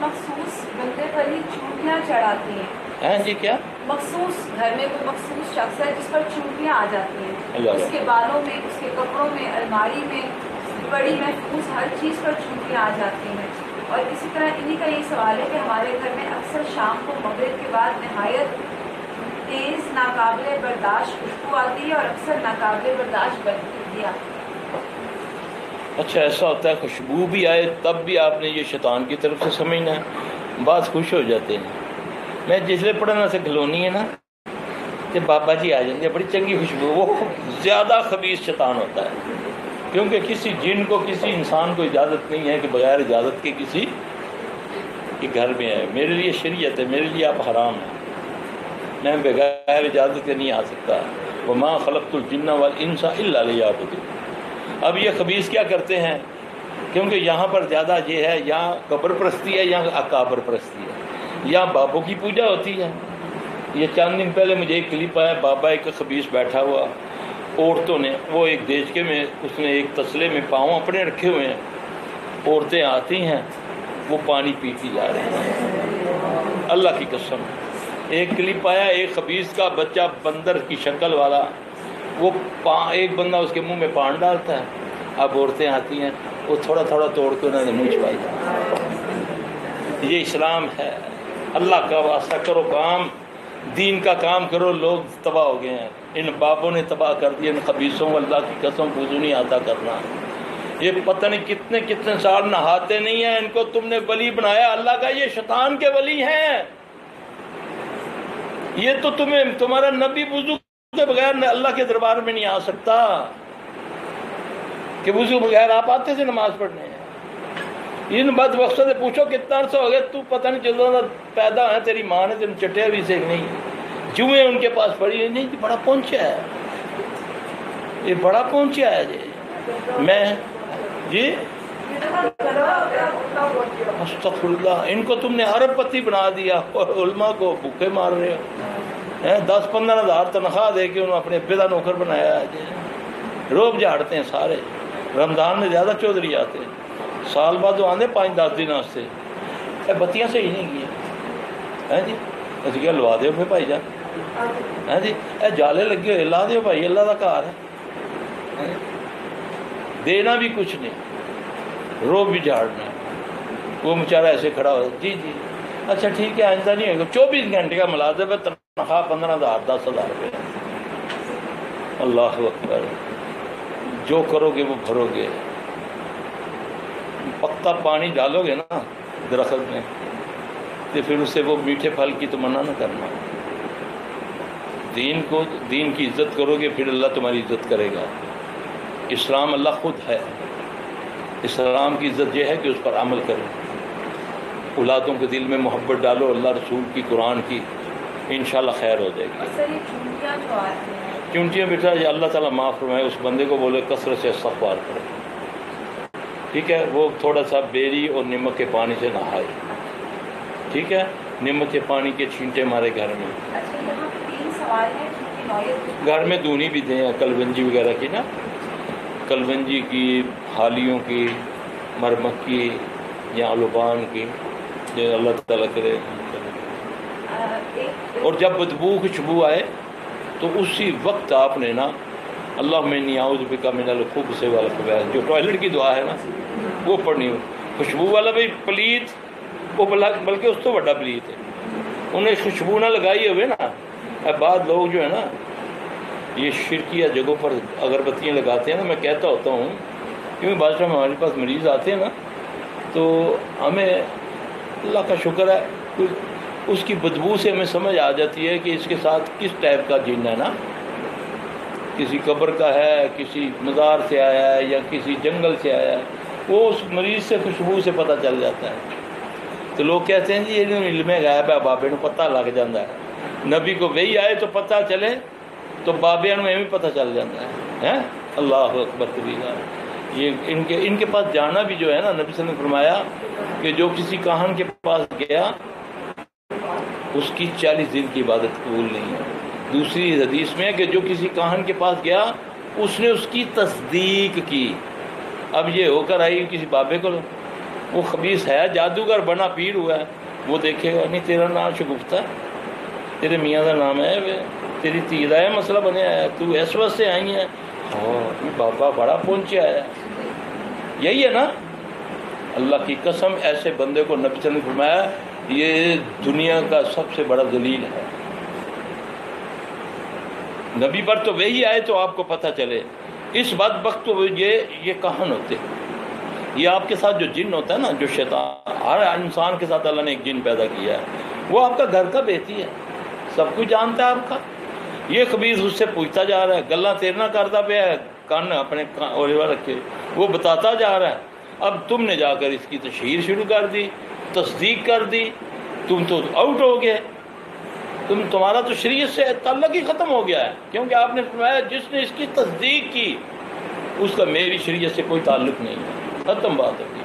مخصوص بندے پر ہی چونٹیاں چڑھاتی ہیں. جی کیا مخصوص گھر میں کوئی مخصوص شخص ہے جس پر چونٹیاں آ جاتی ہیں, اللہ اس کے بالوں میں, اس کے کپڑوں میں, الماری میں, بڑی محفوظ ہر چیز پر چونٹیاں آ جاتی ہیں. اور اسی طرح انہی کا یہ سوال ہے کہ ہمارے گھر میں اکثر شام کو مغرب کے بعد نہایت تیز ناقابل برداشت خوشبو آتی ہے اور اکثر ناقابل برداشت بدبو بھی آتی ہے. اچھا ایسا ہوتا ہے, خوشبو بھی آئے تب بھی آپ نے یہ شیطان کی طرف سے سمجھنا ہے. بعض خوش ہو جاتے ہیں. میں جسے پڑھنا سے کھلونی ہے نا کہ بابا جی آ جائیں گے, بڑی چنگی خوشبو, وہ زیادہ خبیث شیطان ہوتا ہے. کیونکہ کسی جن کو, کسی انسان کو اجازت نہیں ہے کہ بغیر اجازت کے کسی کے گھر میں آئے. میرے لیے شریعت ہے, میرے لیے آپ حرام ہیں, میں بغیر اجازت کے نہیں آ سکتا. وما خلقت الجن والانس الا لیعبدون. اب یہ خبیث کیا کرتے ہیں, کیونکہ یہاں پر زیادہ یہ ہے, یہاں قبر پرستی ہے, یہاں اکابر پرستی ہے, یہاں بابوں کی پوجا ہوتی ہے. یہ چند دن پہلے مجھے ایک کلپ آیا, بابا ایک خبیث بیٹھا ہوا, عورتوں نے, وہ ایک دیچکے میں اس نے ایک تسلے میں پاؤں اپنے رکھے ہوئے ہیں, عورتیں آتی ہیں, وہ پانی پیتی جا رہے ہیں. اللہ کی قسم. ایک کلپ آیا, ایک خبیث کا بچہ بندر کی شکل والا, وہ ایک بندہ اس کے منہ میں پان ڈالتا ہے. اب عورتیں آتی ہیں, وہ تھوڑا تھوڑا توڑ کے انہوں نے منہ چھپائی. یہ اسلام ہے. اللہ کا واسطہ کرو کام, دین کا کام کرو. لوگ تباہ ہو گئے ہیں, ان بابوں نے تباہ کر دیا, ان خبیثوں کو اللہ کی قسم وضو نہیں آتا کرنا. یہ پتہ نہیں کتنے کتنے سال نہاتے نہیں ہیں, ان کو تم نے ولی بنایا اللہ کا. یہ شیطان کے ولی ہیں. یہ تو تمہارا نبی وضو کے بغیر اللہ کے دربار میں نہیں آ سکتا. کہ وضو بغیر آپ آتے تھے نماز پڑھنے. ان بدبختوں سے پوچھو کتنا عرصہ ہو گیا, تو پتہ نہیں چلتا پیدا ہے, تیری ماں نے تم چٹیا بھی سے نہیں, جوئیں ان کے پاس پڑی ہے. نہیں, بڑا پہنچا ہے, یہ بڑا پہنچا ہے جی. میں جی استغفر اللہ, ان کو تم نے ارب پتی بنا دیا اور علماء کو بھوکے مار رہے ہو. 10-15 ہزار تنخواہ دے کے انہوں نے اپنے نوکر بنایا ہے جی. روب جھاڑتے ہیں سارے. رمضان میں زیادہ چودھری آتے ہیں, سال بعد وہ آتے 5-10 دن واسطے. بتیاں صحیح نہیں کی جی, اسی کیا لوا دیو پھر بھائی جان جی. جالے لگے ہوئے لا دیو بھائی, اللہ کا کار ہے. دینا بھی کچھ نہیں, روب بھی جھاڑنا. وہ بیچارہ ایسے کھڑا ہو, جی جی اچھا ٹھیک ہے آئندہ نہیں ہوگا. 24 گھنٹے کا ملازم ہے, تنخواہ 15,000 10,000 روپے. اللہ اکبر. جو کرو گے وہ بھرو گے. پکا پانی ڈالو گے نا درخت میں تو پھر اس سے وہ میٹھے پھل کی تو منع نہ کرنا. دین کی عزت کرو گے پھر اللہ تمہاری عزت کرے گا. اسلام اللہ خود ہے. اسلام کی عزت یہ ہے کہ اس پر عمل کرو. اولادوں کے دل میں محبت ڈالو اللہ رسول کی, قرآن کی, انشاءاللہ خیر ہو جائے گی. چونٹیاں بیٹا یہ اللہ تعالیٰ معاف فرمائے. اس بندے کو بولے کثرت سے استغفار کرے, ٹھیک ہے. وہ تھوڑا سا بیری اور نمک کے پانی سے نہائے, ٹھیک ہے. نمک کے پانی کے چھینٹے مارے گھر میں. گھر میں دونی بھی دیں, کلونجی وغیرہ کی نا, کلونجی کی, حالیوں کی, مرمک کی یا لبان کی, جو اللہ تعالیٰ کرے. اور جب بدبو خوشبو آئے تو اسی وقت آپ نے نا اللہم انی اعوذ بک من الخبث والخبائث, جو ٹوائلٹ کی دعا ہے نا وہ پڑھنی ہو. خوشبو والا بھی پلیت, وہ بلکہ اس تو بڑا پلیت ہے. انہیں خوشبو نہ لگائی ہوئے نا. بعد لوگ جو ہے نا یہ شرکیہ جگہوں پر اگربتیاں لگاتے ہیں نا. میں کہتا ہوتا ہوں کیونکہ بعض ٹائم ہمارے پاس مریض آتے ہیں نا تو ہمیں اللہ کا شکر ہے اس کی بدبو سے ہمیں سمجھ آ جاتی ہے کہ اس کے ساتھ کس ٹائپ کا جن ہے نا. کسی قبر کا ہے, کسی مزار سے آیا ہے یا کسی جنگل سے آیا ہے, وہ اس مریض سے خوشبو سے پتہ چل جاتا ہے. تو لوگ کہتے ہیں جی یہ علم غیب ہے, بابے کو پتہ لگ جاتا ہے. نبی کو وہی آئے تو پتہ چلے تو بابے میں بھی پتہ چل جاتا ہے. اللہ اکبر کبیرہ. یہ ان کے پاس جانا بھی جو ہے نا, نبی صلی اللہ علیہ وسلم نے فرمایا کہ جو کسی کاہن کے پاس گیا اس کی 40 دن کی عبادت قبول نہیں ہے. دوسری حدیث میں ہے کہ جو کسی کاہن کے پاس گیا اس نے اس کی تصدیق کی. اب یہ ہو کر آئی کسی بابے کو وہ خبیث ہے جادوگر بنا پیر ہوا ہے، وہ دیکھے گا نہیں تیرا نام شگفتہ ہے، تیرے میاں کا نام ہے، تیری تھی کا ہے مسئلہ بنیا ہے، تو اس واسطے آئی ہے، بابا بڑا پہنچا ہے۔ یہی ہے نا، اللہ کی قسم ایسے بندے کو نبی صلی اللہ علیہ وسلم نے فرمایا یہ دنیا کا سب سے بڑا ذلیل ہے۔ نبی پر تو وہی آئے تو آپ کو پتہ چلے، اس بدبخت تو یہ کہاں ہوتے، یہ آپ کے ساتھ جو جن ہوتا ہے نا، جو شیطان، ہر انسان کے ساتھ اللہ نے ایک جن پیدا کیا ہے، وہ آپ کا گھر کا بیٹی ہے، سب کچھ جانتا ہے آپ کا۔ یہ خبیث اس سے پوچھتا جا رہا ہے، گلا تیرنا کرتا پیا ہے، کان اپنے اولیوا رکھے، وہ بتاتا جا رہا ہے۔ اب تم نے جا کر اس کی تشہیر شروع کر دی، تصدیق کر دی، تم تو آؤٹ ہو گئے، تمہارا تو شریعت سے تعلق ہی ختم ہو گیا ہے، کیونکہ آپ نے فرمایا جس نے اس کی تصدیق کی اس کا میری شریعت سے کوئی تعلق نہیں ہے، ختم بات ہوگی۔